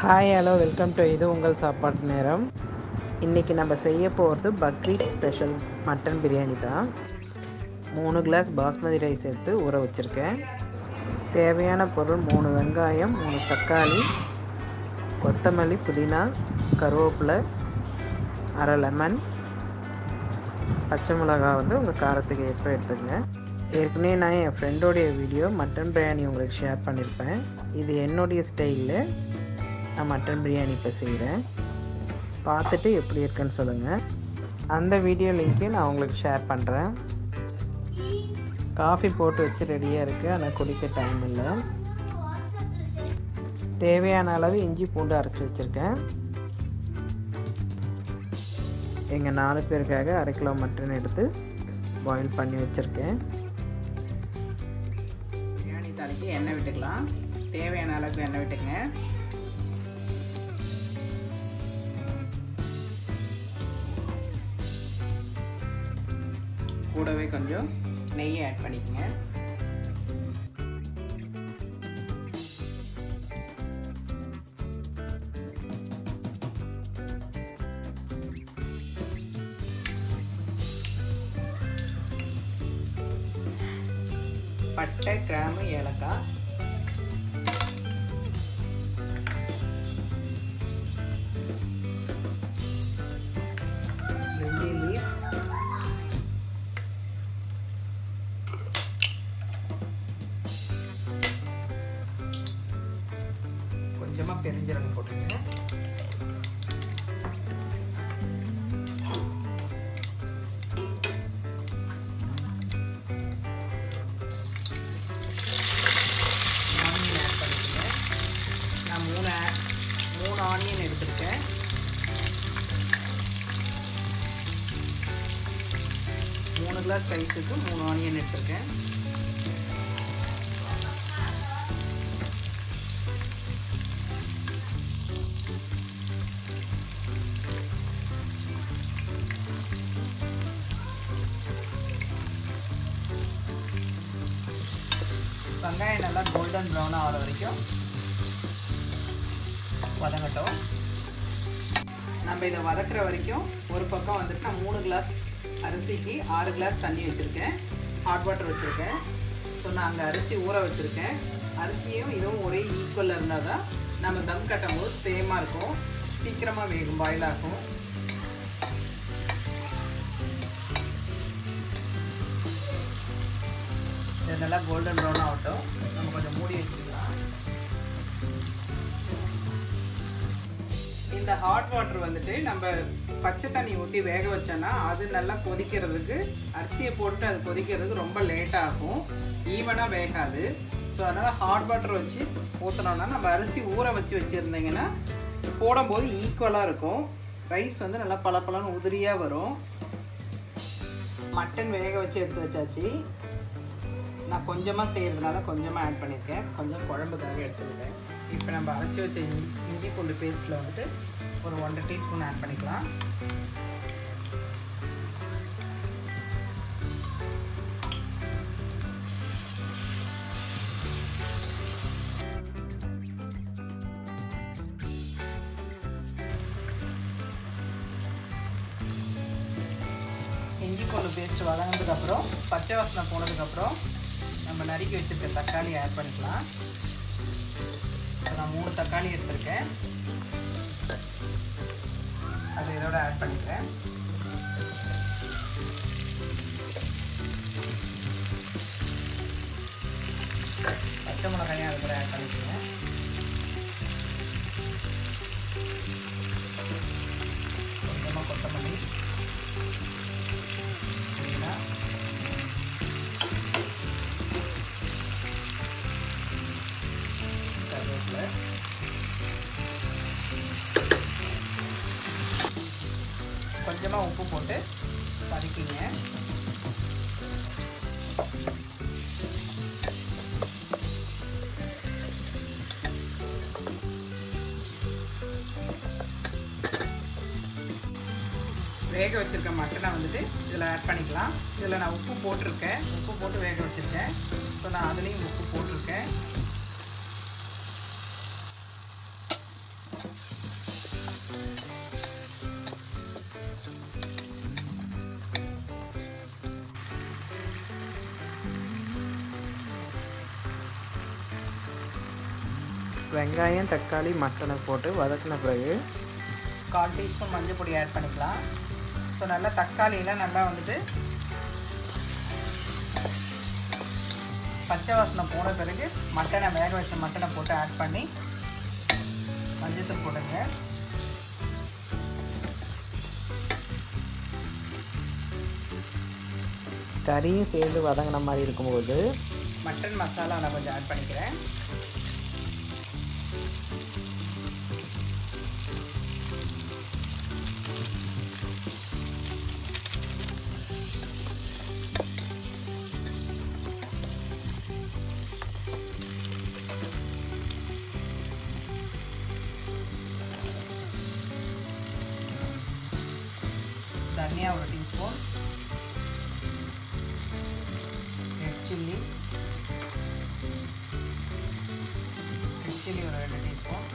Hi hello welcome to இது உங்கள் சாப்பாட்டு நேரம். இன்றைக்கி நம்ம செய்ய போகிறது பக்ரீத் ஸ்பெஷல் மட்டன் பிரியாணி தான். 3 கிளாஸ் பாஸ்மதி ரைஸ் எடுத்து ஊற வச்சுருக்கேன். தேவையான பொருள் 3 வெங்காயம், 3 தக்காளி, கொத்தமல்லி, புதினா, கருவேப்பிலை, அரை லெமன், பச்சை மிளகா உங்கள் காரத்துக்கு ஏற்ப எடுத்துக்கங்க. ஏற்கனவே நான் என் ஃப்ரெண்டோடைய வீடியோ மட்டன் பிரியாணி உங்களுக்கு ஷேர் பண்ணியிருப்பேன். இது என்னுடைய ஸ்டைலில் நான் மட்டன் பிரியாணி இப்போ செய்கிறேன். பார்த்துட்டு எப்படி இருக்குன்னு சொல்லுங்கள். அந்த வீடியோ லிங்க்கையும் நான் உங்களுக்கு ஷேர் பண்ணுறேன். காஃபி போட்டு வச்சு ரெடியாக இருக்குது, ஆனால் குடிக்க டைம் இல்லை. தேவையான அளவு இஞ்சி பூண்டு அரைச்சி வச்சுருக்கேன். எங்கள் 4 பேருக்காக 1/2 கிலோ மட்டன் எடுத்து பாயில் பண்ணி வச்சுருக்கேன். பிரியாணி தாளிக்கு எண்ணெய் விட்டுக்கலாம். தேவையான அளவுக்கு எண்ணெய் விட்டுங்க. கூடவே கொஞ்சம் நெய்யை ஆட் பண்ணிக்கங்க. பட்டை, கிராம்பு, ஏலக்காய், வெள்ளி லீஃப், கொஞ்சமாக பெருஞ்சீரகம் போட்டுருங்க. மூணு ஆனியன் எடுத்துருக்கேன். மூணு கிளாஸ் ரைஸுக்கு 3 ஆனியன் எடுத்துருக்கேன். வெங்காயம் நல்லா கோல்டன் ப்ரௌன் ஆகிற வரைக்கும் வதங்கட்டும். நம்ம இதை வதக்குற வரைக்கும் ஒரு பக்கம் வந்துட்டு நான் 3 கிளாஸ் அரிசிக்கு 6 கிளாஸ் தண்ணி வச்சுருக்கேன். ஹாட் வாட்டர் வச்சுருக்கேன். ஸோ நான் அங்கே அரிசி ஊற வச்சுருக்கேன். அரிசியும் இதுவும் ஒரே ஈக்குவலில் இருந்தால் தான் நம்ம தம் கட்டும் போது சேமாக இருக்கும், சீக்கிரமாக வேகும், பாயில் ஆகும். இது நல்லா கோல்டன் ப்ரௌன் ஆகட்டும். நம்ம கொஞ்சம் மூடி வச்சுக்கலாம். இந்த ஹாட் வாட்டர் வந்துட்டு நம்ம பச்சை தண்ணி ஊற்றி வேக வச்சோன்னா அது நல்லா கொதிக்கிறதுக்கு, அரிசியை போட்டு அது கொதிக்கிறதுக்கு ரொம்ப லேட் ஆகும், ஈவனாக வேகாது. ஸோ அதனால் ஹாட் வாட்டர் வச்சு ஊற்றினோன்னா நம்ம அரிசி ஊற வச்சு வச்சுருந்தீங்கன்னா போடும்போது ஈக்குவலாக இருக்கும். ரைஸ் நல்லா பளபளன்னு உதிரியாக வரும். மட்டன் வேக வச்சு எடுத்து வச்சாச்சு. நான் கொஞ்சமாக செய்கிறதுனால கொஞ்சமாக ஆட் பண்ணியிருக்கேன். கொஞ்சம் குழம்புக்காக எடுத்துருக்கேன். இப்போ நம்ம அரைச்சி வச்ச இஞ்சி பூண்டு பேஸ்ட்டில் வந்துட்டு ஒரு 1/2 டீஸ்பூன் ஆட் பண்ணிக்கலாம். இஞ்சி பூண்டு பேஸ்ட் வதங்கினதுக்கப்புறம், பச்சை வாசனை போனதுக்கப்புறம் நம்ம நறுக்கி வச்சுருக்க தக்காளி ஆட் பண்ணிக்கலாம். நான் 3 தக்காளி எடுத்திருக்கேன். அதை இதோட ஆட் பண்ணிக்கிறேன். பச்சை மிளகாயும் அது கூட ஆட் பண்ணிக்கிறேன். கொஞ்சமாக கொத்தமல்லி, புதினா, கருவேப்பிலை, கொஞ்சமாக உப்பு போட்டு வதக்கிங்க. வேக வச்சுருக்க மட்டனை வந்துட்டு இதில் ஆட் பண்ணிக்கலாம். இதில் நான் உப்பு போட்டிருக்கேன், உப்பு போட்டு வேக வச்சுருக்கேன். ஸோ நான் அதுலேயும் உப்பு போட்டிருக்கேன். வெங்காயம் தக்காளி மட்டனை போட்டு வதக்கின பிறகு 1/4 டீஸ்பூன் மஞ்சள் பொடி ஆட் பண்ணிக்கலாம். ஸோ நல்லா தக்காளியெலாம் நல்லா வந்துட்டு பச்சை வாசனை போன பிறகு மட்டனை வேக வச்ச மட்டனை போட்டு ஆட் பண்ணி மஞ்சத்தூள் போடுங்க. கறியும் சேர்ந்து வதங்கின மாதிரி இருக்கும்போது மட்டன் மசாலா நான் கொஞ்சம் ஆட் பண்ணிக்கிறேன். தனியா 1 டீஸ்பூன், ரெட் சில்லி ஒரு 2 டீஸ்பூன்,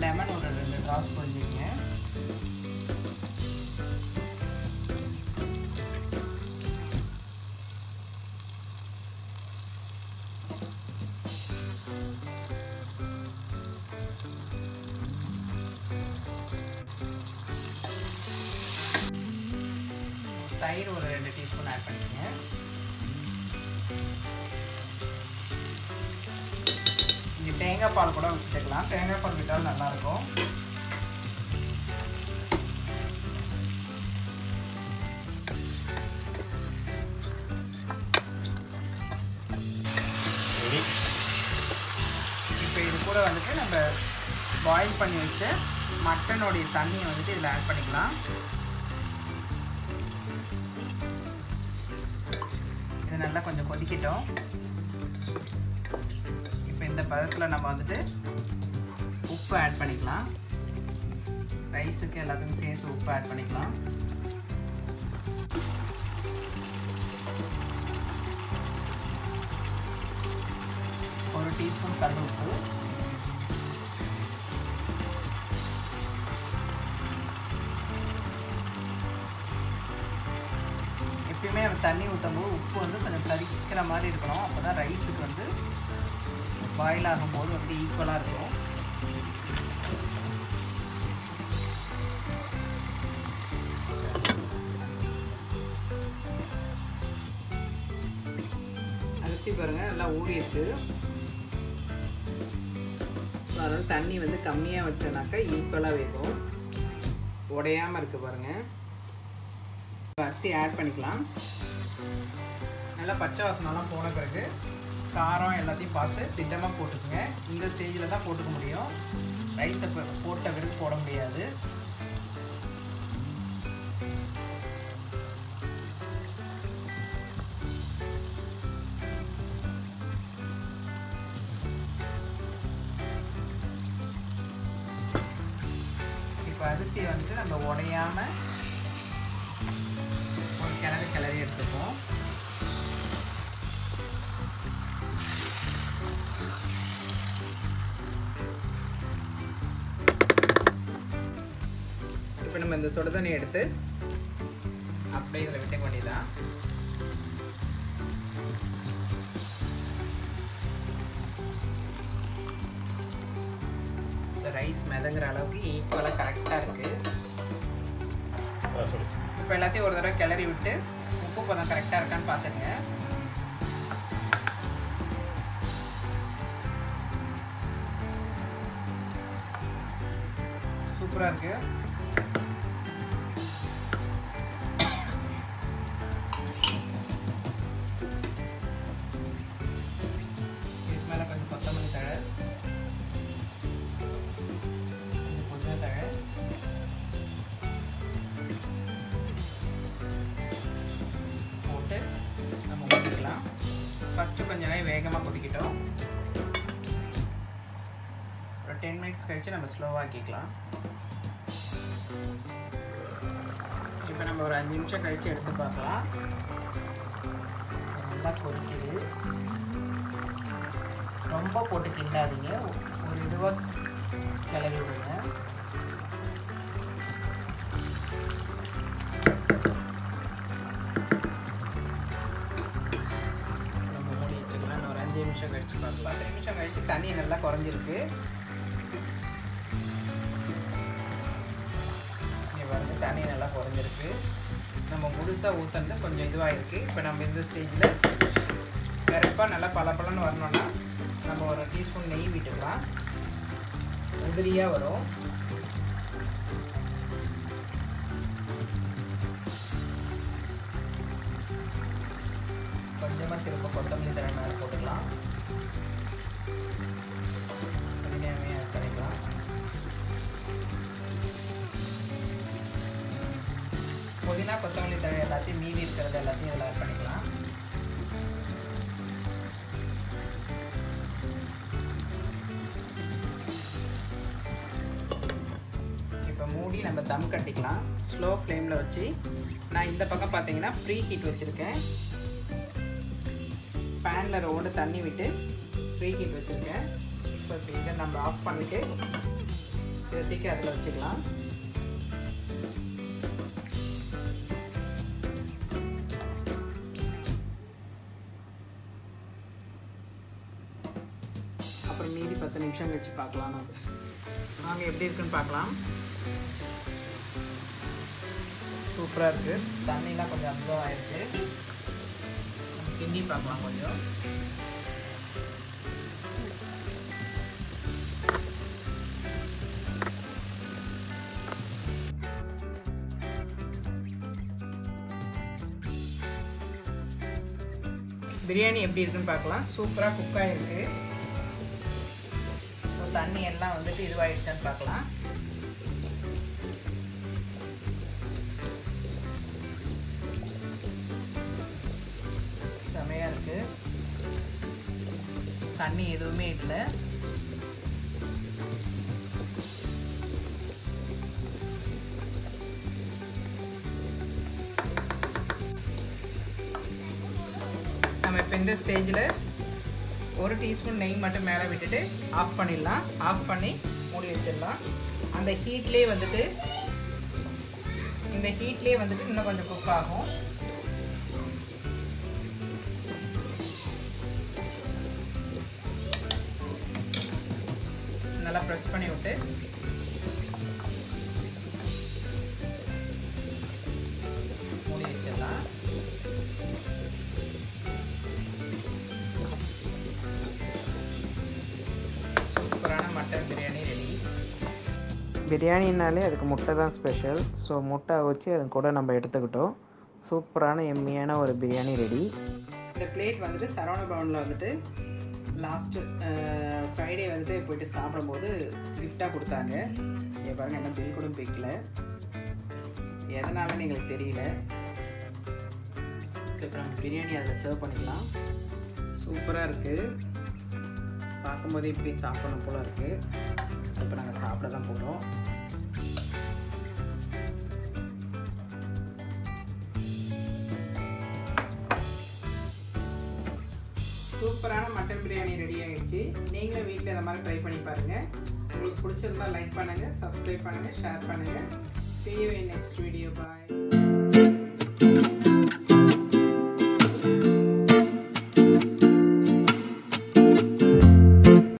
லெமன் ஒரு 2 டிராப்ஸ் புழிஞ்சிக்கங்க. தயிர் ஒரு 2 டீஸ்பூன் ஆட் பண்ணிக்கங்க. இங்கே தேங்காய் பால் கூட விட்டுக்கலாம். தேங்காய் பால் விட்டாலும் நல்லாயிருக்கும். இப்போ இது கூட வந்துட்டு நம்ம பாயில் பண்ணி வச்ச மட்டனுடைய தண்ணியை வந்துட்டு இதில் ஆட் பண்ணிக்கலாம். இது நல்லா கொஞ்சம் கொதிக்கட்டும். இப்போ இந்த பதத்தில் நம்ம வந்துட்டு உப்பு ஆட் பண்ணிக்கலாம். ரைஸுக்கு எல்லாத்துக்கும் சேர்த்து உப்பு ஆட் பண்ணிக்கலாம். ஒரு டீஸ்பூன் கல் உப்பு, எப்பயுமே நம்ம தண்ணி ஊற்றும்போது உப்பு வந்து கொஞ்சம் கரிக்கிற மாதிரி இருக்கணும். அப்போ தான் ரைஸுக்கு வந்து பாயில் ஆகும்போது வந்து ஈக்குவலாக இருக்கும். அரிசி பாருங்கள் நல்லா ஊறிடுச்சு. அதனால் தண்ணி வந்து கம்மியாக வச்சோன்னாக்கா ஈக்குவலாக வேகும், உடையாமல் இருக்குது பாருங்கள். அரிசி ஆட் பண்ணிக்கலாம். நல்லா பச்சை வாசனெல்லாம் போன பிறகு காரம் எல்லாத்தையும் பார்த்து திட்டமாக போட்டுக்குங்க. இந்த ஸ்டேஜில் தான் போட்டுக்க முடியும். ரைஸை போட்ட பிறகு போட முடியாது. இப்போ அரிசியை வந்துட்டு நம்ம உடையாமல் ஒரு கிளறி எடுத்துப்போம். இப்போ நம்ம இந்த சுடு தண்ணி எடுத்து அப்படியே இதில் விட்டுக்க வேண்டியதான். ரைஸ் மிதங்குற அளவுக்கு ஈக்குவலாக கரெக்டாக இருக்குது. இப்போ எல்லாத்தையும் ஒரு தடவை கிளறி விட்டு உப்பு பதம் கரெக்டாக இருக்கான்னு பார்த்துங்க. சூப்பராக இருக்குது. இதுக்கு மேலே கொஞ்சம் கொத்தமல்லி தழை, புதினா தழை, போட்டு நம்ம ஊற்றிக்கலாம். ஃபஸ்ட்டு கொஞ்ச நேரம் வேகமாக கொதிக்கிட்டோம். ஒரு 10 மினிட்ஸ் கழித்து நம்ம ஸ்லோவாக்கிக்கலாம். இப்போ நம்ம ஒரு 5 நிமிஷம் கழித்து எடுத்து பார்க்கலாம். நல்லா கொதிக்குது. ரொம்ப போட்டு கிண்டாதீங்க. ஒரு இதுவாக கிளறி விடுங்க. நம்ம மூடி வச்சுக்கலாம். இன்னும் ஒரு 5 நிமிஷம் கழிச்சு பார்க்கலாம். 5 நிமிஷம் கழிச்சு தண்ணி நல்லா குறைஞ்சிருக்கு. இங்கே பாருங்க, தண்ணி நல்லா குறைஞ்சிருக்கு. நம்ம முழுசாக ஊற்றுறது கொஞ்சம் இதுவாகிருக்கு. இப்போ நம்ம இந்த ஸ்டேஜில் கரெக்டாக நல்லா பலப்பலன்னு வரணும்னா நம்ம ஒரு டீஸ்பூன் நெய் விட்டுக்கலாம். உதிரியாக வரும். கொஞ்சமாக திரும்ப கொத்தமல்லி தழை மேலே போட்டுக்கலாம். புதினாவையும் ஆட் பண்ணிக்கலாம். புதினா கொத்தமல்லி தழை எல்லாத்தையும் மீதி இருக்கிறது எல்லாத்தையும் இதில் ஆட் பண்ணிக்கலாம். இப்போ மூடி நம்ம தம் கட்டிக்கலாம். ஸ்லோ ஃப்ளேமில் வச்சு. நான் இந்த பக்கம் பார்த்தீங்கன்னா ப்ரீ ஹீட் வச்சுருக்கேன். பேனில் ரோடு தண்ணி விட்டு ப்ரீ ஹீட் வச்சுருக்கேன். ஸோ இப்போ இதை நம்ம ஆஃப் பண்ணிவிட்டு இதை தூக்கி அதில் வச்சுக்கலாம். அப்புறம் மீதி 10 நிமிஷம் கழிச்சு பார்க்கலாம். நம்ம வாங்க எப்படி இருக்குன்னு பார்க்கலாம். சூப்பராக இருக்குது. தண்ணிலாம் கொஞ்சம் அப்சர்வ் ஆகிருக்கு. நம்ம கிண்டி பார்க்கலாம் கொஞ்சம். பிரியாணி எப்படி இருக்குன்னு பார்க்கலாம். சூப்பராக குக் ஆகிருக்கு. ஸோ தண்ணி எல்லாம் வந்துட்டு இதுவாகிடுச்சான்னு பார்க்கலாம். செமையாக இருக்குது. தண்ணி எதுவுமே இல்லை. நம்ம இப்போ இந்த ஸ்டேஜில் ஒரு டீஸ்பூன் நெய் மட்டும் மேலே விட்டுட்டு ஆஃப் பண்ணிடலாம். ஆஃப் பண்ணி மூடி வச்சிடலாம். அந்த ஹீட்லேயே வந்துட்டு இந்த ஹீட்லேயே வந்துட்டு இன்னும் கொஞ்சம் குக் ஆகும். நல்லா ப்ரெஸ் பண்ணி விட்டு மூடி வச்சிடலாம். சூப்பரான மட்டன் பிரியாணி ரெடி. பிரியாணினாலே அதுக்கு முட்டை தான் ஸ்பெஷல். ஸோ முட்டை வச்சு அது கூட நம்ம எடுத்துக்கிட்டோம். சூப்பரான எம்மியான ஒரு பிரியாணி ரெடி. இந்த பிளேட் வந்துட்டு சரவண பவனில் வந்துட்டு லாஸ்ட்டு ஃப்ரைடே வந்துட்டு போயிட்டு சாப்பிடும்போது கிஃப்டாக கொடுத்தாங்க. இங்கே பாருங்கள், என்ன பில் கூட பிடிக்கல. எதனாலன்னு எங்களுக்கு தெரியல. ஸோ இப்போ நம்ம பிரியாணி அதில் சர்வ் பண்ணிக்கலாம். சூப்பராக இருக்குது. பார்க்கும்போதே இப்படி சாப்பிடணும் போல் இருக்குது. ஸோ இப்போ நாங்கள் சாப்பிட தான் போகிறோம். சூப்பரான மட்டன் பிரியாணி ரெடி ஆகிடுச்சு. நீங்களும் வீட்டில் இந்த மாதிரி ட்ரை பண்ணி பாருங்கள். உங்களுக்கு பிடிச்சிருந்தா லைக் பண்ணுங்கள், சப்ஸ்கிரைப் பண்ணுங்கள், ஷேர் பண்ணுங்கள். See you in next video. Bye.